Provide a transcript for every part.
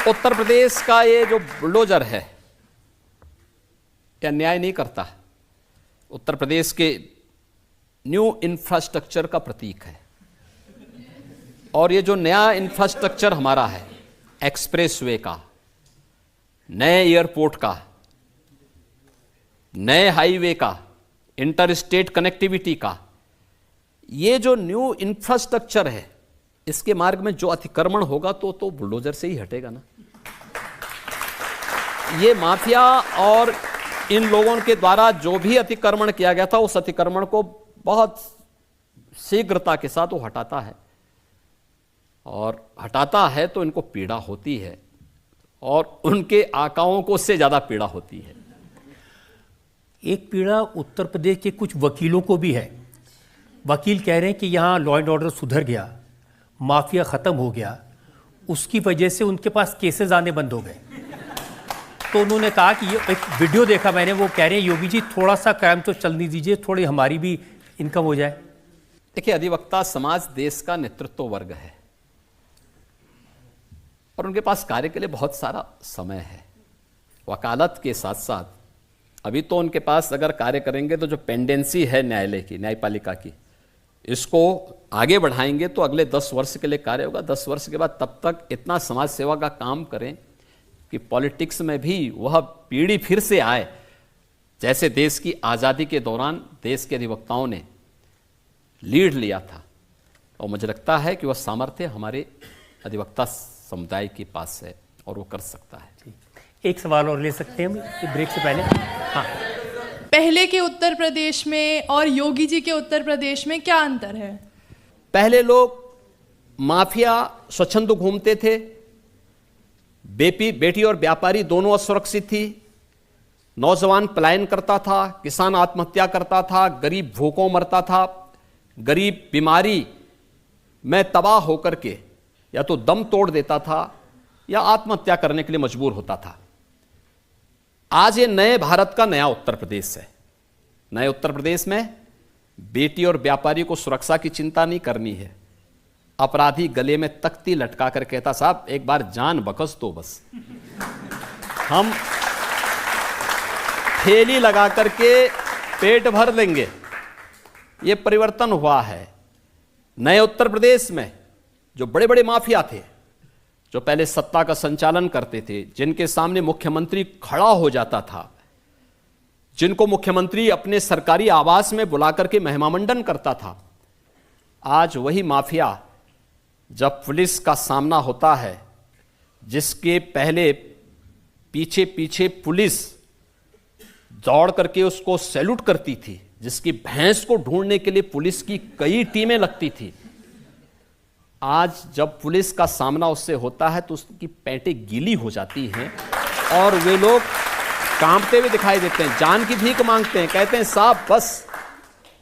उत्तर प्रदेश का ये जो बुलडोजर है क्या न्याय नहीं करता? उत्तर प्रदेश के न्यू इंफ्रास्ट्रक्चर का प्रतीक है। और ये जो नया इंफ्रास्ट्रक्चर हमारा है, एक्सप्रेसवे का, नए एयरपोर्ट का, नए हाईवे का, इंटर स्टेट कनेक्टिविटी का, ये जो न्यू इंफ्रास्ट्रक्चर है, इसके मार्ग में जो अतिक्रमण होगा तो बुलडोजर से ही हटेगा ना। ये माफिया और इन लोगों के द्वारा जो भी अतिक्रमण किया गया था, उस अतिक्रमण को बहुत शीघ्रता के साथ वो हटाता है, और हटाता है तो इनको पीड़ा होती है, और उनके आकाओं को उससे ज्यादा पीड़ा होती है। एक पीड़ा उत्तर प्रदेश के कुछ वकीलों को भी है। वकील कह रहे हैं कि यहाँ लॉ एंड ऑर्डर सुधर गया, माफिया ख़त्म हो गया, उसकी वजह से उनके पास केसेस आने बंद हो गए। तो उन्होंने कहा कि ये एक वीडियो देखा मैंने, वो कह रहे हैं योगी जी थोड़ा सा क्राइम तो चलने दीजिए, थोड़ी हमारी भी इनकम हो जाए। देखिए, अधिवक्ता समाज देश का नेतृत्व वर्ग है और उनके पास कार्य के लिए बहुत सारा समय है। वकालत के साथ साथ अभी तो उनके पास अगर कार्य करेंगे तो जो पेंडेंसी है न्यायालय की, न्यायपालिका की, इसको आगे बढ़ाएंगे तो अगले 10 वर्ष के लिए कार्य होगा। 10 वर्ष के बाद तब तक इतना समाज सेवा का काम करें कि पॉलिटिक्स में भी वह पीढ़ी फिर से आए जैसे देश की आज़ादी के दौरान देश के अधिवक्ताओं ने लीड लिया था। और मुझे लगता है कि वह सामर्थ्य हमारे अधिवक्ता समुदाय के पास है और वो कर सकता है। एक सवाल और ले सकते हैं हम ब्रेक से पहले? हाँ, पहले के उत्तर प्रदेश में और योगी जी के उत्तर प्रदेश में क्या अंतर है? पहले लोग माफिया स्वच्छंद घूमते थे, बेटी और व्यापारी दोनों असुरक्षित थी, नौजवान पलायन करता था, किसान आत्महत्या करता था, गरीब भूखों मरता था, गरीब बीमारी में तबाह होकर के या तो दम तोड़ देता था या आत्महत्या करने के लिए मजबूर होता था। आज ये नए भारत का नया उत्तर प्रदेश है। नए उत्तर प्रदेश में बेटी और व्यापारी को सुरक्षा की चिंता नहीं करनी है। अपराधी गले में तख्ती लटका कर कहता, साहब एक बार जान बख्श दो, बस हम थैली लगा करके पेट भर लेंगे। ये परिवर्तन हुआ है। नए उत्तर प्रदेश में जो बड़े बड़े माफिया थे, जो पहले सत्ता का संचालन करते थे, जिनके सामने मुख्यमंत्री खड़ा हो जाता था, जिनको मुख्यमंत्री अपने सरकारी आवास में बुला करके महिमामंडन करता था, आज वही माफिया जब पुलिस का सामना होता है, जिसके पहले पीछे पीछे पुलिस दौड़ करके उसको सैल्यूट करती थी, जिसकी भैंस को ढूंढने के लिए पुलिस की कई टीमें लगती थी, आज जब पुलिस का सामना उससे होता है तो उसकी पैंटें गीली हो जाती हैं और वे लोग कांपते हुए दिखाई देते हैं, जान की भीख मांगते हैं, कहते हैं साहब बस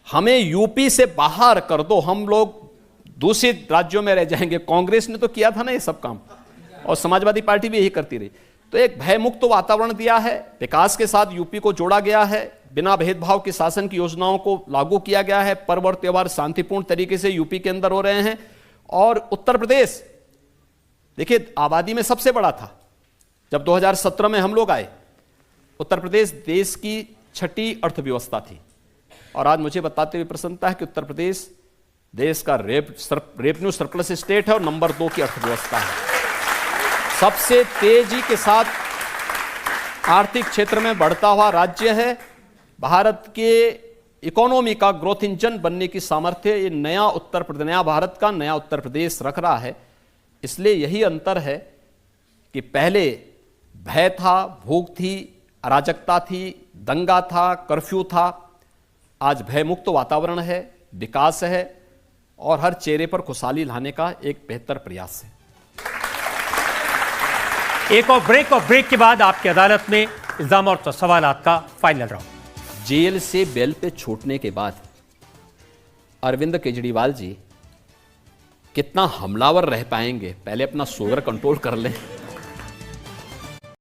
हमें यूपी से बाहर कर दो, हम लोग दूसरे राज्यों में रह जाएंगे। कांग्रेस ने तो किया था ना ये सब काम, और समाजवादी पार्टी भी यही करती रही। तो एक भयमुक्त वातावरण दिया है, विकास के साथ यूपी को जोड़ा गया है, बिना भेदभाव के शासन की योजनाओं को लागू किया गया है, पर्व और त्योहार शांतिपूर्ण तरीके से यूपी के अंदर हो रहे हैं। और उत्तर प्रदेश देखिए आबादी में सबसे बड़ा था जब 2017 में हम लोग आए। उत्तर प्रदेश देश की 6ठी अर्थव्यवस्था थी, और आज मुझे बताते हुए प्रसन्नता है कि उत्तर प्रदेश देश का रेवेन्यू सरप्लस स्टेट है और नंबर 2 की अर्थव्यवस्था है। सबसे तेजी के साथ आर्थिक क्षेत्र में बढ़ता हुआ राज्य है। भारत के इकोनॉमी का ग्रोथ इंजन बनने की सामर्थ्य ये नया भारत का नया उत्तर प्रदेश रख रहा है। इसलिए यही अंतर है कि पहले भय था, भूख थी, अराजकता थी, दंगा था, कर्फ्यू था। आज भयमुक्त वातावरण है, विकास है और हर चेहरे पर खुशहाली लाने का एक बेहतर प्रयास है। एक और ब्रेक के बाद आपकी अदालत में इल्जाम और सवालात का फाइनल राउंड। जेल से बेल पे छूटने के बाद अरविंद केजरीवाल जी कितना हमलावर रह पाएंगे, पहले अपना शुगर कंट्रोल कर लें।